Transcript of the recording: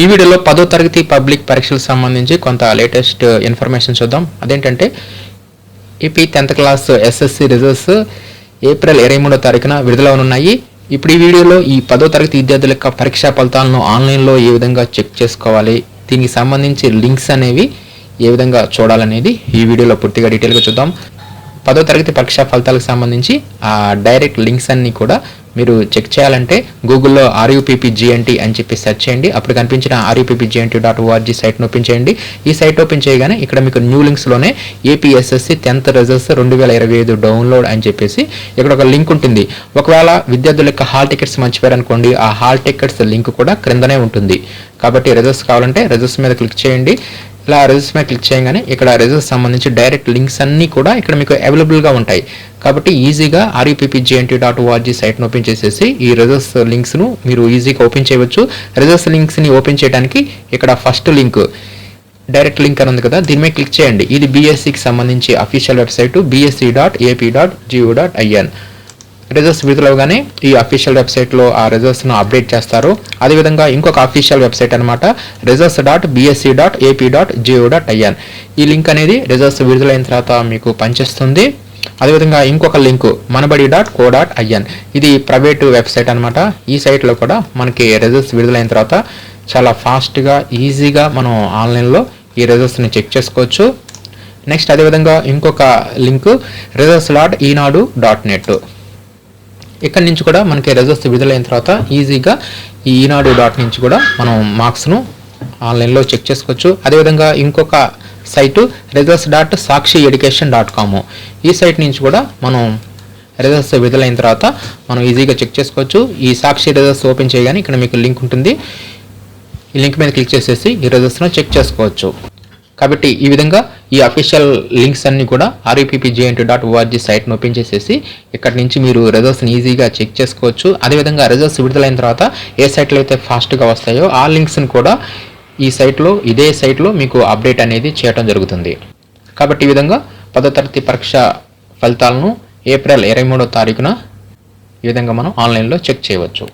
ఈ వీడియోలో 10వ తరగతి పబ్లిక్ పరీక్షలకు సంబంధించి కొంత లేటెస్ట్ ఇన్ఫర్మేషన్ చూద్దాం. అదేంటంటే AP 10th class SSC results April 23వ తారీఖున విడుదలవనున్నాయి. ఇప్పుడు ఈ వీడియోలో ఈ 10వ తరగతి విద్యార్థుల యొక్క పరీక్షా ఫలితాలను ఆన్లైన్లో ఏ విధంగా చెక్ చేసుకోవాలి, దీనికి సంబంధించి లింక్స్ అనేవి ఏ విధంగా చూడాలనేది ఈ వీడియోలో పూర్తిగా డీటెయిల్గా చూద్దాం. 10వ తరగతి పరీక్షా ఫలితాలకు సంబంధించి ఆ డైరెక్ట్ లింక్స్ అన్నీ కూడా మీరు చెక్ చేయాలంటే గూగుల్లో RUPPGNT అని చెప్పి సెర్చ్ చేయండి. అప్పుడు కనిపించిన RUPPGNT.org సైట్ను ఓపెన్ చేయండి. ఈ సైట్ ఓపెన్ చేయగానే ఇక్కడ మీకు న్యూ లింక్స్లోనే APSSC 10th రిజల్ట్స్ 2025 డౌన్లోడ్ అని చెప్పేసి ఇక్కడ ఒక లింక్ ఉంటుంది. ఒకవేళ విద్యార్థుల యొక్క హాల్ టికెట్స్ మర్చిపోయారనుకోండి, ఆ హాల్ టికెట్స్ లింక్ కూడా క్రిందనే ఉంటుంది. కాబట్టి రిజల్ట్స్ కావాలంటే రిజల్ట్స్ మీద క్లిక్ చేయండి. ఇలా రిజల్ట్స్ మీద క్లిక్ చేయగానే ఇక్కడ రిజల్ట్స్ సంబంధించి డైరెక్ట్ లింక్స్ అన్నీ కూడా ఇక్కడ మీకు అవైలబుల్గా ఉంటాయి. కాబట్టి ఈజీగా RUPPGNT.org సైట్ను ఓపెన్ చేసేసి ఈ రిజల్ట్స్ లింక్స్ను మీరు ఈజీగా ఓపెన్ చేయవచ్చు. రిజల్ట్స్ లింక్స్ని ఓపెన్ చేయడానికి ఇక్కడ ఫస్ట్ లింక్ డైరెక్ట్ లింక్ అని ఉంది కదా, దీని మీద క్లిక్ చేయండి. ఇది BSCకి సంబంధించి అఫీషియల్ వెబ్సైట్ bsc.ap.go.in. రిజల్ట్స్ విడుదలవగానే ఈ అఫీషియల్ వెబ్సైట్లో ఆ రిజల్ట్స్ను అప్డేట్ చేస్తారు. అదేవిధంగా ఇంకొక అఫీషియల్ వెబ్సైట్ అనమాట results.bsc.ap.go.in. ఈ లింక్ అనేది రిజల్ట్స్ విడుదలైన తర్వాత మీకు పనిచేస్తుంది. అదేవిధంగా ఇంకొక లింక్ manabadi.co.in. ఇది ప్రైవేటు వెబ్సైట్ అనమాట. ఈ సైట్లో కూడా మనకి రిజల్ట్స్ విడుదలైన తర్వాత చాలా ఫాస్ట్గా ఈజీగా మనం ఆన్లైన్లో ఈ రిజల్ట్స్ని చెక్ చేసుకోవచ్చు. నెక్స్ట్ అదేవిధంగా ఇంకొక లింక్ results.enadu.net. ఇక్కడ నుంచి కూడా మనకి రిజల్ట్స్ విడుదలైన తర్వాత ఈజీగా ఈ ఈనాడు డాట్ నుంచి కూడా మనం మార్క్స్ను ఆన్లైన్లో చెక్ చేసుకోవచ్చు. అదేవిధంగా ఇంకొక సైటు results.sakshiyeducation.com. ఈ సైట్ నుంచి కూడా మనం రిజల్ట్స్ విడుదలైన తర్వాత మనం ఈజీగా చెక్ చేసుకోవచ్చు. ఈ సాక్షి రిజల్ట్స్ ఓపెన్ చేయగానే ఇక్కడ మీకు లింక్ ఉంటుంది. ఈ లింక్ మీద క్లిక్ చేసేసి ఈ రిజల్ట్స్ను చెక్ చేసుకోవచ్చు. కాబట్టి ఈ విధంగా ఈ అఫీషియల్ లింక్స్ అన్నీ కూడా RUPPGNT.org సైట్ను ఓపెన్ చేసేసి ఇక్కడ నుంచి మీరు రిజల్ట్స్ని ఈజీగా చెక్ చేసుకోవచ్చు. అదేవిధంగా రిజల్ట్స్ విడుదలైన తర్వాత ఏ సైట్లో అయితే ఫాస్ట్గా వస్తాయో ఆ లింక్స్ని కూడా ఈ సైట్లో ఇదే సైట్లో మీకు అప్డేట్ అనేది చేయడం జరుగుతుంది. కాబట్టి ఈ విధంగా 10వ తరగతి పరీక్ష ఫలితాలను ఏప్రిల్ 23వ తారీఖున ఈ విధంగా మనం ఆన్లైన్లో చెక్ చేయవచ్చు.